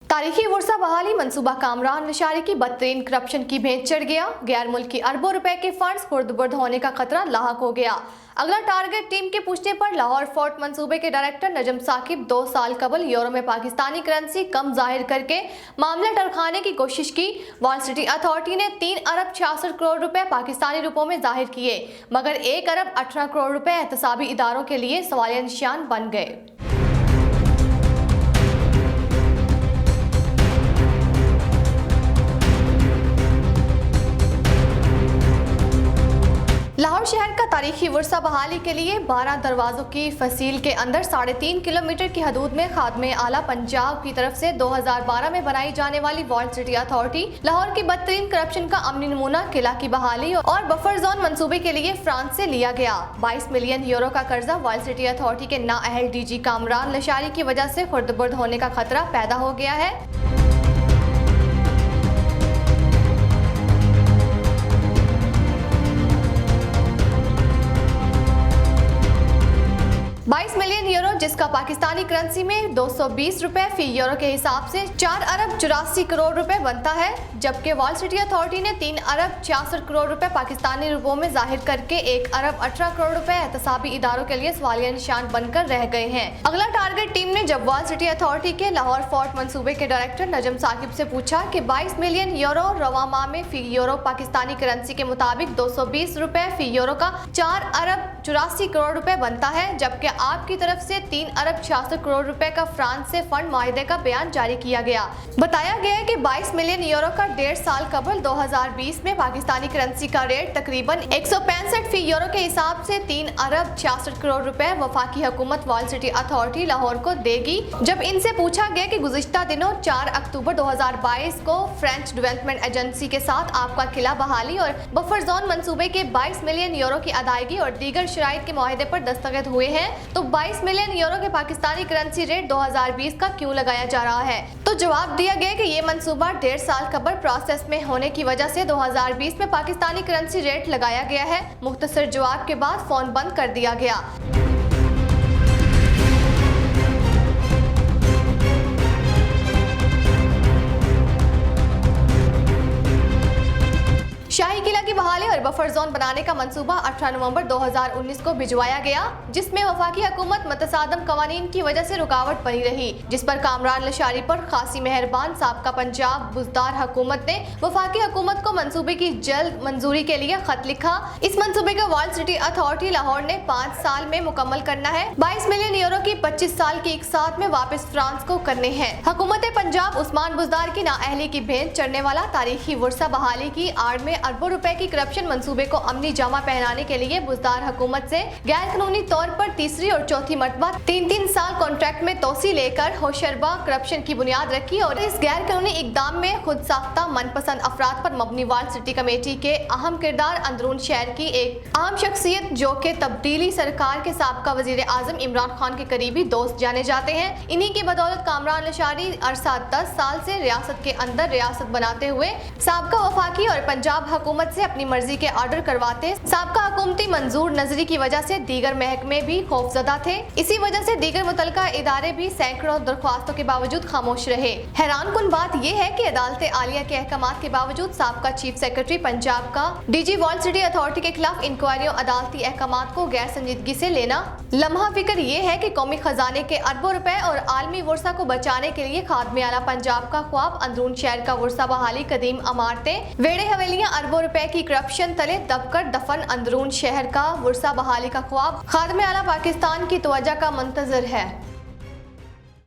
तारीखी वर्षा बहाली मंसूबा कामरान नशारी की बदतरीन करप्शन की भेंट चढ़ गया। गैर मुल्की अरबों रुपए के फंड्स खुर्द-बुर्द होने का खतरा लाहक हो गया। अगला टारगेट टीम के पूछने पर लाहौर फोर्ट मंसूबे के डायरेक्टर नजम साकिब 2 साल कबल यूरो में पाकिस्तानी करेंसी कम जाहिर करके मामला टरखाने की कोशिश की। वॉल सिटी अथॉरिटी ने 3 अरब 66 करोड़ रुपए पाकिस्तानी रुपयों में जाहिर किए, मगर 1 अरब 18 करोड़ रुपए एहतसाबी इदारों के लिए सवालिया निशान बन गए। लाहौर शहर का तारीखी वर्षा बहाली के लिए 12 दरवाजों की फसील के अंदर 3.5 किलोमीटर की हदूद में खादमे आला पंजाब की तरफ से 2012 में बनाई जाने वाली वॉल सिटी अथॉरिटी लाहौर की बदतरीन करप्शन का अमली नमूना किला की बहाली और बफर जोन मंसूबे के लिए फ्रांस से लिया गया। 22 मिलियन यूरो का कर्जा वॉल सिटी अथॉरिटी के नाअहल डीजी कामरान लशारी की वजह से खुर्द-बुर्द होने का खतरा पैदा हो गया है। 22 मिलियन यूरो, जिसका पाकिस्तानी करेंसी में 220 रुपए फी यूरो के हिसाब से 4 अरब 84 करोड़ रुपए बनता है, जबकि वॉल सिटी अथॉरिटी ने 3 अरब 66 करोड़ रुपए पाकिस्तानी रुपयों में जाहिर करके 1 अरब 18 करोड़ रुपए एहतसाबी इदारों के लिए सवालिया निशान बनकर रह गए हैं। अगला टारगेट टीम ने जब वॉल सिटी अथॉरिटी के लाहौर फोर्ट मंसूबे के डायरेक्टर नजम साकिब से पूछा कि 22 मिलियन यूरो रवा माह में फी यूरो पाकिस्तानी करेंसी के मुताबिक 220 रुपए फी यूरो का 4 अरब 84 करोड़ रुपए बनता है, जबकि आपकी तरफ से 3 अरब 66 करोड़ रुपए का फ्रांस से फंड माहिदे का बयान जारी किया गया। बताया गया है कि 22 मिलियन यूरो का 1.5 साल कबल 2020 में पाकिस्तानी करेंसी का रेट तकरीबन 165 फी यूरो के हिसाब से 3 अरब 66 करोड़ रुपए वफाकी हुकूमत वॉल सिटी अथॉरिटी लाहौर को देगी। जब इनसे पूछा गया कि गुज़िश्ता दिनों 4 अक्टूबर 2022 को फ्रेंच डेवलपमेंट एजेंसी के साथ आपका किला बहाली और बफर जोन मंसूबे के 22 मिलियन यूरो की अदायगी और दीगर शराइत के मुआहदे पर दस्तखत हुए हैं, तो 22 मिलियन यूरो के पाकिस्तानी करेंसी रेट 2020 का क्यों लगाया जा रहा है? तो जवाब दिया गया कि ये मंसूबा 1.5 साल कबल प्रोसेस में होने की वजह से 2020 में पाकिस्तानी करेंसी रेट लगाया गया है। मुख्तसर जवाब के बाद फोन बंद कर दिया गया। शाही किला की बहाली और बफर जोन बनाने का मंसूबा 18 नवंबर 2019 को भिजवाया गया, जिसमें वफाकी हुकूमत मुतसादम कवानीन की वजह से रुकावट बनी रही, जिस पर कामरान लशारी पर खासी मेहरबान साबका पंजाब बुजदार हुकूमत ने वफाकी हुकूमत को मंसूबे की जल्द मंजूरी के लिए खत लिखा। इस मंसूबे को वॉल सिटी अथॉरिटी लाहौर ने 5 साल में मुकम्मल करना है। 22 मिलियन यूरो की 25 साल की इकसात में वापस फ्रांस को करने हैं। हुकूमत पंजाब उस्मान बुजदार की नाअहली की भेंट चढ़ने वाला तारीखी वर्षा बहाली की आड़ में अरबों रुपए की करप्शन मंसूबे को अमली जामा पहनाने के लिए बुजदार हुकूमत से गैर कानूनी तौर पर तीसरी और चौथी मरतबा 3-3 साल कॉन्ट्रैक्ट में तोसी लेकर होशरबा करप्शन की बुनियाद रखी और इस गैर कानूनी इकदाम में खुद साख्ता मनपसंद अफराद पर मबनी वॉल सिटी कमेटी के अहम किरदार अंदरून शहर की एक अहम शख्सियत, जो के तब्दीली सरकार के साबका वजीर आजम इमरान खान के करीबी दोस्त जाने जाते हैं। इन्हीं की बदौलत कामरान लशारी अरसा 10 साल से रियासत के अंदर रियासत बनाते हुए साबका वफाकी और पंजाब हुकूमत से अपनी मर्जी के ऑर्डर करवाते, साबका हुकूमती मंजूर नजरी की वजह से दीगर महकमे भी खौफजदा थे। इसी वजह से दीगर मुतलका इदारे भी सैकड़ों दरख्वास्तों के बावजूद खामोश रहे। हैरानकुन बात यह है कि अदालत आलिया के अहकामात के बावजूद साबका चीफ सेक्रेटरी पंजाब का डीजी वॉल सिटी अथॉरिटी के खिलाफ इंक्वायरियों अदालती अहकामात को गैर संजीदगी से लेना। लम्हा फिक्र ये है कि कौमी खजाने के अरबों रुपए और आलमी वर्षा को बचाने के लिए खादमे आला पंजाब का ख्वाब अंदरून शहर का वर्षा बहाली, कदीम अमारतें, वेड़े हवेलियां, अरबों रुपए की करप्शन तले दबकर दफन अंदरून शहर का वर्षा बहाली का ख्वाब खादमे आला पाकिस्तान की तवज्जो का मुंतजर है।